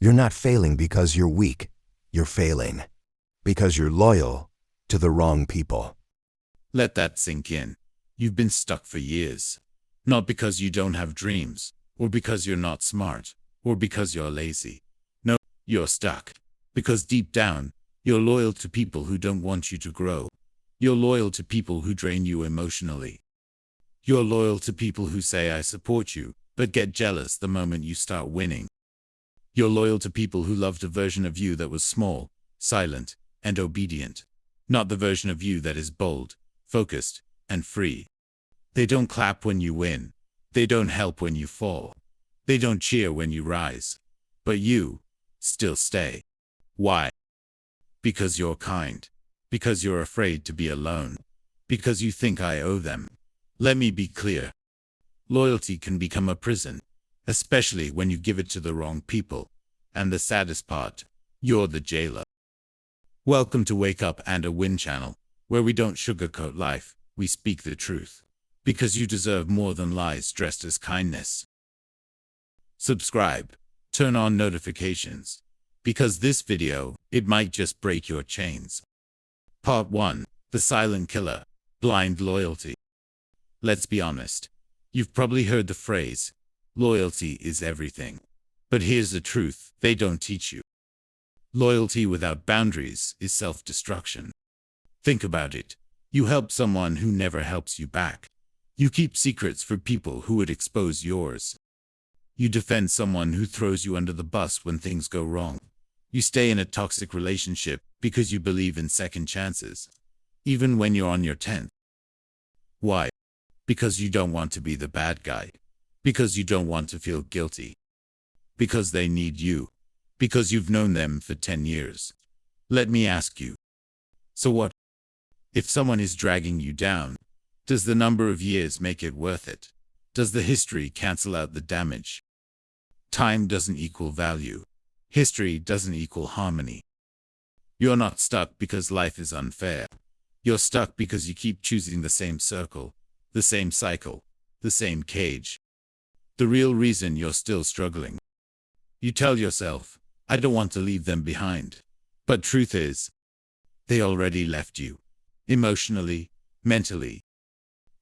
You're not failing because you're weak. You're failing because you're loyal to the wrong people. Let that sink in. You've been stuck for years. Not because you don't have dreams, or because you're not smart, or because you're lazy. No, you're stuck. Because deep down, you're loyal to people who don't want you to grow. You're loyal to people who drain you emotionally. You're loyal to people who say I support you, but get jealous the moment you start winning. You're loyal to people who loved a version of you that was small, silent, and obedient. Not the version of you that is bold, focused, and free. They don't clap when you win. They don't help when you fall. They don't cheer when you rise. But you still stay. Why? Because you're kind. Because you're afraid to be alone. Because you think I owe them. Let me be clear. Loyalty can become a prison, especially when you give it to the wrong people. And the saddest part, you're the jailer. Welcome to Wake Up and a Win channel, where we don't sugarcoat life, we speak the truth. Because you deserve more than lies dressed as kindness. Subscribe. Turn on notifications. Because this video, it might just break your chains. Part 1. The Silent Killer. Blind Loyalty. Let's be honest. You've probably heard the phrase, loyalty is everything. But here's the truth, they don't teach you. Loyalty without boundaries is self-destruction. Think about it. You help someone who never helps you back. You keep secrets for people who would expose yours. You defend someone who throws you under the bus when things go wrong. You stay in a toxic relationship because you believe in second chances, even when you're on your 10th. Why? Because you don't want to be the bad guy. Because you don't want to feel guilty. Because they need you. Because you've known them for 10 years. Let me ask you. So what? If someone is dragging you down, does the number of years make it worth it? Does the history cancel out the damage? Time doesn't equal value. History doesn't equal harmony. You're not stuck because life is unfair. You're stuck because you keep choosing the same circle, the same cycle, the same cage. The real reason you're still struggling. You tell yourself, I don't want to leave them behind. But truth is, they already left you. Emotionally, mentally.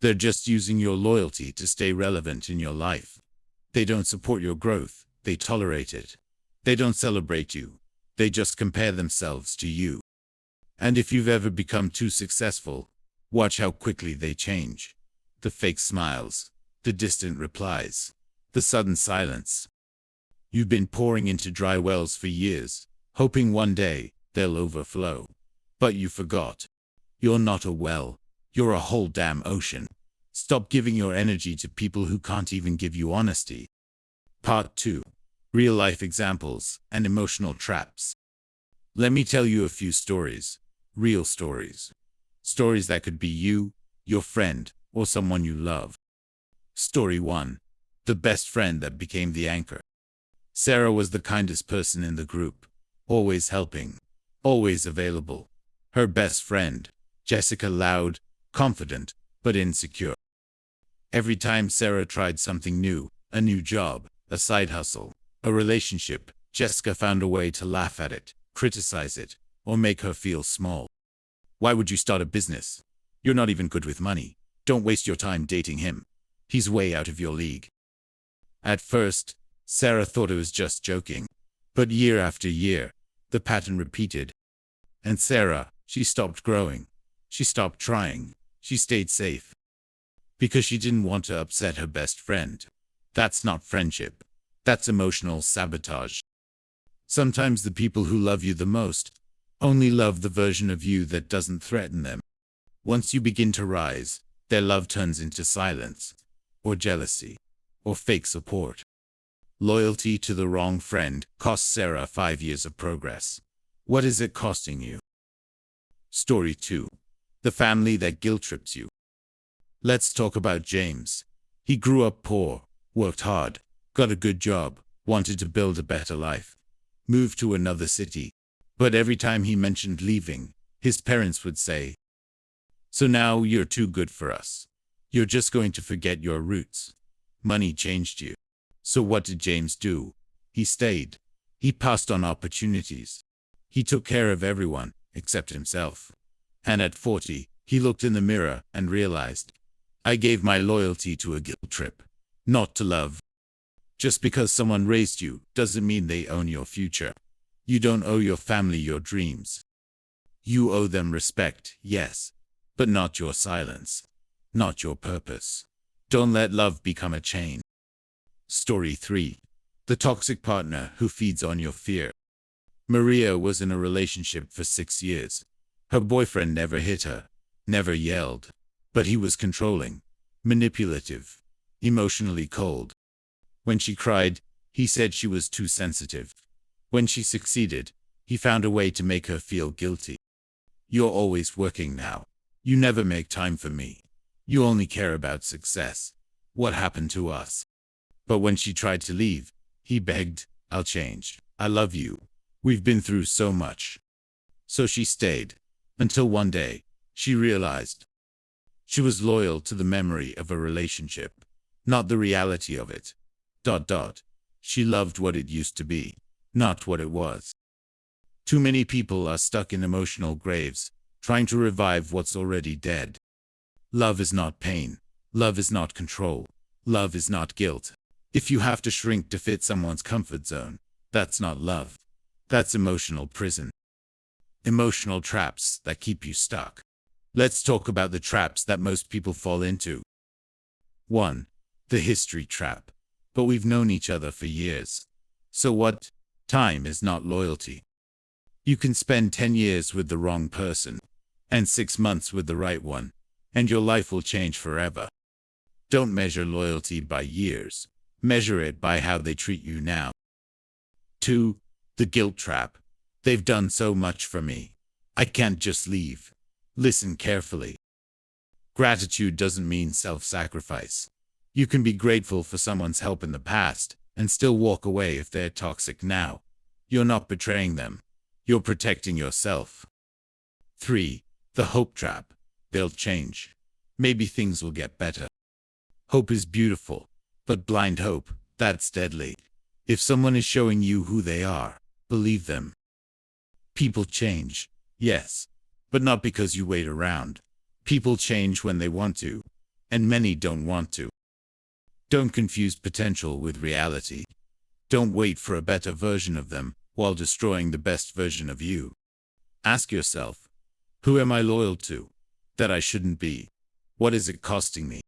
They're just using your loyalty to stay relevant in your life. They don't support your growth, they tolerate it. They don't celebrate you, they just compare themselves to you. And if you've ever become too successful, watch how quickly they change. The fake smiles, the distant replies, the sudden silence. You've been pouring into dry wells for years, hoping one day they'll overflow. But you forgot. You're not a well, you're a whole damn ocean. Stop giving your energy to people who can't even give you honesty. Part 2. Real-life examples and emotional traps. Let me tell you a few stories. Real stories. Stories that could be you, your friend, or someone you love. Story 1. The best friend that became the anchor. Sarah was the kindest person in the group. Always helping. Always available. Her best friend, Jessica, loud, confident, but insecure. Every time Sarah tried something new, a new job, a side hustle, a relationship, Jessica found a way to laugh at it, criticize it, or make her feel small. Why would you start a business? You're not even good with money. Don't waste your time dating him. He's way out of your league. At first, Sarah thought it was just joking. But year after year, the pattern repeated. And Sarah, she stopped growing. She stopped trying. She stayed safe. Because she didn't want to upset her best friend. That's not friendship. That's emotional sabotage. Sometimes the people who love you the most only love the version of you that doesn't threaten them. Once you begin to rise, their love turns into silence, or jealousy, or fake support. Loyalty to the wrong friend cost Sarah 5 years of progress. What is it costing you? Story 2. The family that guilt trips you. Let's talk about James. He grew up poor, worked hard, got a good job, wanted to build a better life, moved to another city. But every time he mentioned leaving, his parents would say, "So now you're too good for us. You're just going to forget your roots. Money changed you." So what did James do? He stayed. He passed on opportunities. He took care of everyone except himself. And at 40, he looked in the mirror and realized, I gave my loyalty to a guilt trip, not to love. Just because someone raised you doesn't mean they own your future. You don't owe your family your dreams. You owe them respect, yes, but not your silence, not your purpose. Don't let love become a chain. Story 3. The toxic partner who feeds on your fear. Maria was in a relationship for 6 years. Her boyfriend never hit her, never yelled, but he was controlling, manipulative, emotionally cold. When she cried, he said she was too sensitive. When she succeeded, he found a way to make her feel guilty. You're always working now. You never make time for me. You only care about success. What happened to us? But when she tried to leave, he begged, I'll change. I love you. We've been through so much. So she stayed, until one day, she realized she was loyal to the memory of a relationship, not the reality of it. She loved what it used to be, not what it was. Too many people are stuck in emotional graves, trying to revive what's already dead. Love is not pain. Love is not control. Love is not guilt. If you have to shrink to fit someone's comfort zone, that's not love. That's emotional prison. Emotional traps that keep you stuck. Let's talk about the traps that most people fall into. 1. The history trap. But we've known each other for years. So what? Time is not loyalty. You can spend 10 years with the wrong person, and 6 months with the right one, and your life will change forever. Don't measure loyalty by years. Measure it by how they treat you now. 2. The guilt trap. They've done so much for me. I can't just leave. Listen carefully. Gratitude doesn't mean self-sacrifice. You can be grateful for someone's help in the past and still walk away if they're toxic now. You're not betraying them. You're protecting yourself. 3. The hope trap. They'll change. Maybe things will get better. Hope is beautiful, but blind hope, that's deadly. If someone is showing you who they are, believe them. People change, yes, but not because you wait around. People change when they want to, and many don't want to. Don't confuse potential with reality. Don't wait for a better version of them while destroying the best version of you. Ask yourself, who am I loyal to that I shouldn't be? What is it costing me?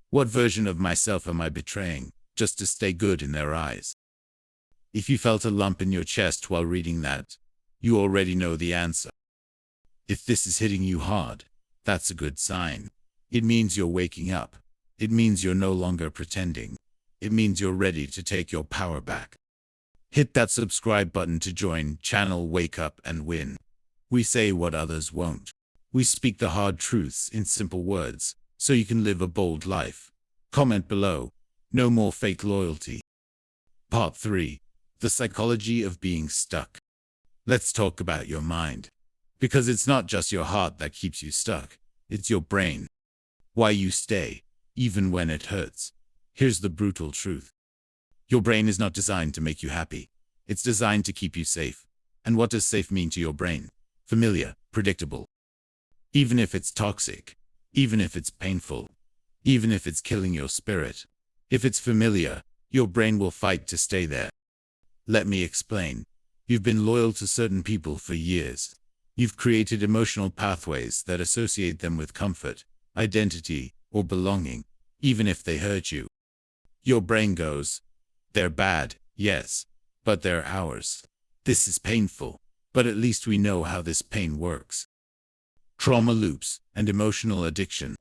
What version of myself am I betraying just to stay good in their eyes? If you felt a lump in your chest while reading that, you already know the answer. If this is hitting you hard, that's a good sign. It means you're waking up. It means you're no longer pretending. It means you're ready to take your power back. Hit that subscribe button to join channel Wake Up and Win. We say what others won't. We speak the hard truths in simple words, so you can live a bold life. Comment below. No more fake loyalty. Part 3. The psychology of being stuck. Let's talk about your mind. Because it's not just your heart that keeps you stuck. It's your brain. Why you stay, even when it hurts. Here's the brutal truth. Your brain is not designed to make you happy. It's designed to keep you safe. And what does safe mean to your brain? Familiar, predictable. Even if it's toxic, even if it's painful, even if it's killing your spirit, if it's familiar, your brain will fight to stay there. Let me explain. You've been loyal to certain people for years. You've created emotional pathways that associate them with comfort, identity, or belonging, even if they hurt you. Your brain goes, they're bad, yes, but they're ours. This is painful, but at least we know how this pain works. Trauma loops and emotional addiction.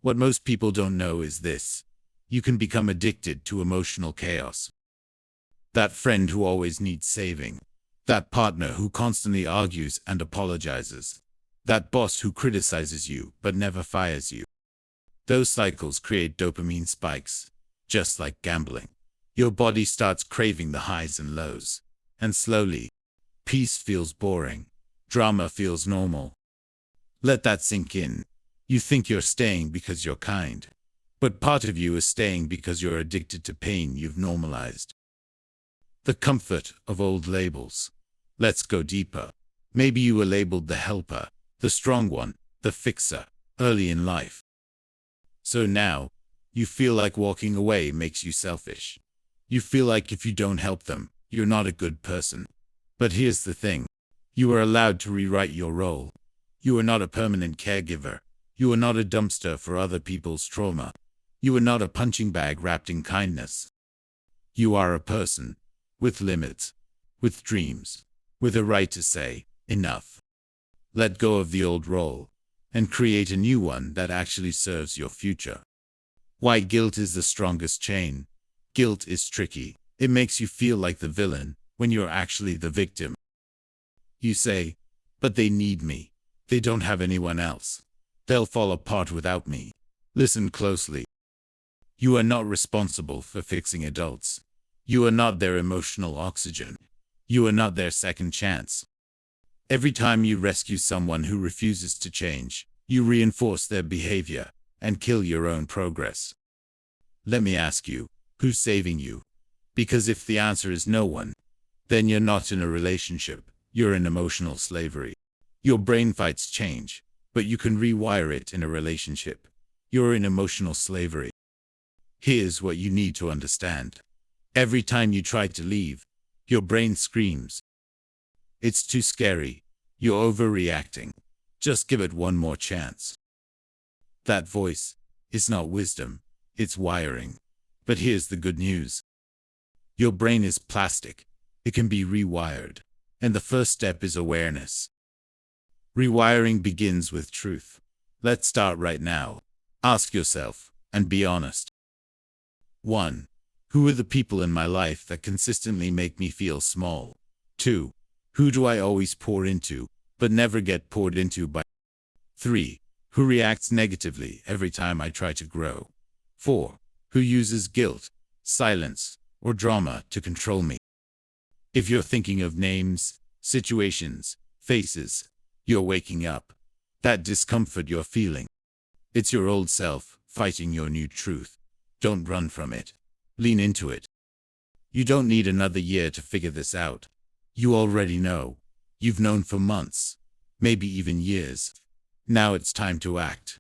What most people don't know is this. You can become addicted to emotional chaos. That friend who always needs saving. That partner who constantly argues and apologizes. That boss who criticizes you but never fires you. Those cycles create dopamine spikes, just like gambling. Your body starts craving the highs and lows. And slowly, peace feels boring. Drama feels normal. Let that sink in. You think you're staying because you're kind. But part of you is staying because you're addicted to pain you've normalized. The comfort of old labels. Let's go deeper. Maybe you were labeled the helper, the strong one, the fixer, early in life. So now, you feel like walking away makes you selfish. You feel like if you don't help them, you're not a good person. But here's the thing. You are allowed to rewrite your role. You are not a permanent caregiver. You are not a dumpster for other people's trauma. You are not a punching bag wrapped in kindness. You are a person, with limits, with dreams, with a right to say, enough. Let go of the old role, and create a new one that actually serves your future. Why guilt is the strongest chain. Guilt is tricky. It makes you feel like the villain, when you're actually the victim. You say, but they need me. They don't have anyone else. They'll fall apart without me. Listen closely. You are not responsible for fixing adults. You are not their emotional oxygen. You are not their second chance. Every time you rescue someone who refuses to change, you reinforce their behavior and kill your own progress. Let me ask you, who's saving you? Because if the answer is no one, then you're not in a relationship, you're in emotional slavery. Your brain fights change, but you can rewire it in a relationship. You're in emotional slavery. Here's what you need to understand. Every time you try to leave, your brain screams. It's too scary. You're overreacting. Just give it one more chance. That voice is not wisdom, it's wiring. But here's the good news. Your brain is plastic. It can be rewired. And the first step is awareness. Rewiring begins with truth. Let's start right now. Ask yourself, and be honest. 1. Who are the people in my life that consistently make me feel small? 2. Who do I always pour into, but never get poured into by? 3. Who reacts negatively every time I try to grow? 4. Who uses guilt, silence, or drama to control me? If you're thinking of names, situations, faces, you're waking up. That discomfort you're feeling, it's your old self fighting your new truth. Don't run from it. Lean into it. You don't need another year to figure this out. You already know. You've known for months, maybe even years. Now it's time to act.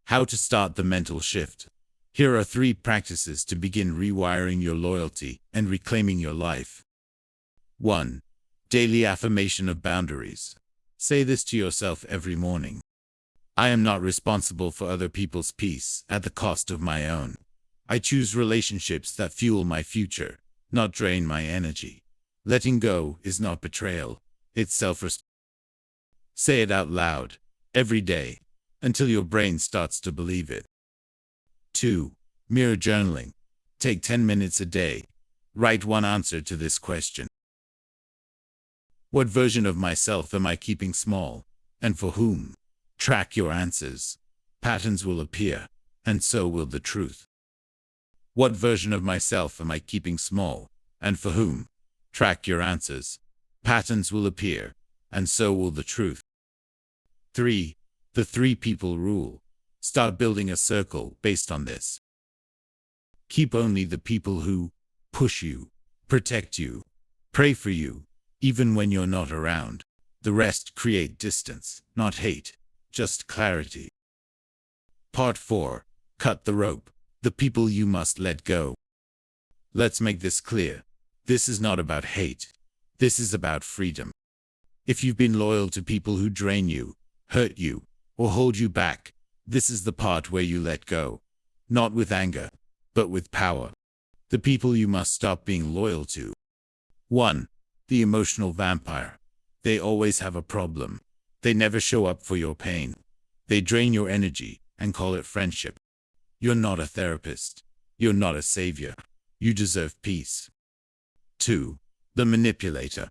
How to start the mental shift. Here are 3 practices to begin rewiring your loyalty and reclaiming your life. 1. Daily affirmation of boundaries. Say this to yourself every morning. I am not responsible for other people's peace at the cost of my own. I choose relationships that fuel my future, not drain my energy. Letting go is not betrayal, it's self-respect. Say it out loud, every day, until your brain starts to believe it. 2. Mirror journaling. Take 10 minutes a day. Write one answer to this question. What version of myself am I keeping small, and for whom? Track your answers. Patterns will appear, and so will the truth. What version of myself am I keeping small, and for whom? Track your answers. Patterns will appear, and so will the truth. 3. The 3 people rule. Start building a circle based on this. Keep only the people who push you, protect you, pray for you, even when you're not around. The rest create distance, not hate, just clarity. Part 4. Cut the rope. The people you must let go. Let's make this clear. This is not about hate. This is about freedom. If you've been loyal to people who drain you, hurt you, or hold you back, this is the part where you let go. Not with anger, but with power. The people you must stop being loyal to. 1. The emotional vampire. They always have a problem. They never show up for your pain. They drain your energy and call it friendship. You're not a therapist. You're not a savior. You deserve peace. 2. The manipulator.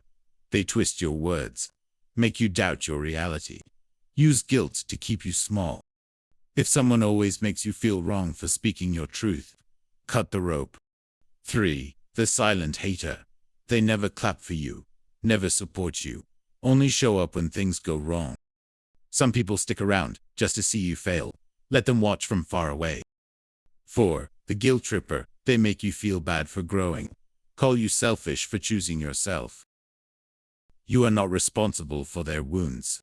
They twist your words, make you doubt your reality, use guilt to keep you small. If someone always makes you feel wrong for speaking your truth, cut the rope. 3. The silent hater. They never clap for you, never support you, only show up when things go wrong. Some people stick around just to see you fail. Let them watch from far away. 4. The guilt tripper. They make you feel bad for growing. call you selfish for choosing yourself. You are not responsible for their wounds.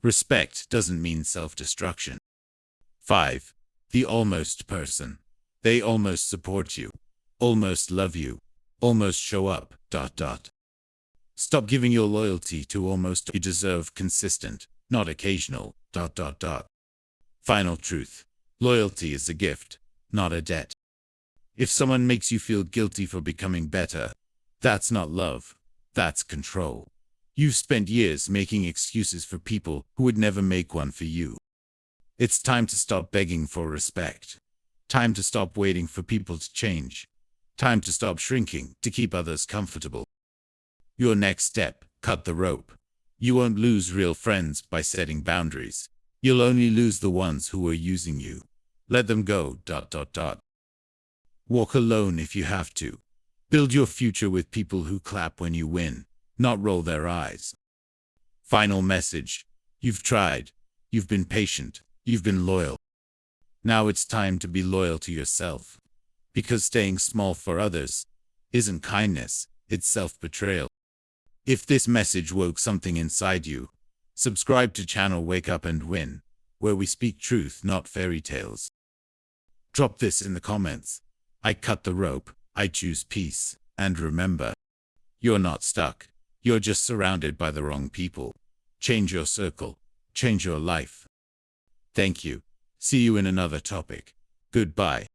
Respect doesn't mean self-destruction. 5. The almost person. They almost support you, almost love you, almost show up, ... Stop giving your loyalty to almost. You deserve consistent, not occasional, ... Final truth. Loyalty is a gift, not a debt. If someone makes you feel guilty for becoming better, that's not love, that's control. You've spent years making excuses for people who would never make one for you. It's time to stop begging for respect. Time to stop waiting for people to change. Time to stop shrinking to keep others comfortable. Your next step, cut the rope. You won't lose real friends by setting boundaries. You'll only lose the ones who are using you. Let them go, ... Walk alone if you have to. Build your future with people who clap when you win, not roll their eyes. Final message. You've tried. You've been patient. You've been loyal. Now it's time to be loyal to yourself. Because staying small for others isn't kindness, it's self-betrayal. If this message woke something inside you, subscribe to channel Wake Up and Win, where we speak truth, not fairy tales. Drop this in the comments. I cut the rope, I choose peace, and remember, you're not stuck. You're just surrounded by the wrong people. Change your circle. Change your life. Thank you. See you in another topic. Goodbye.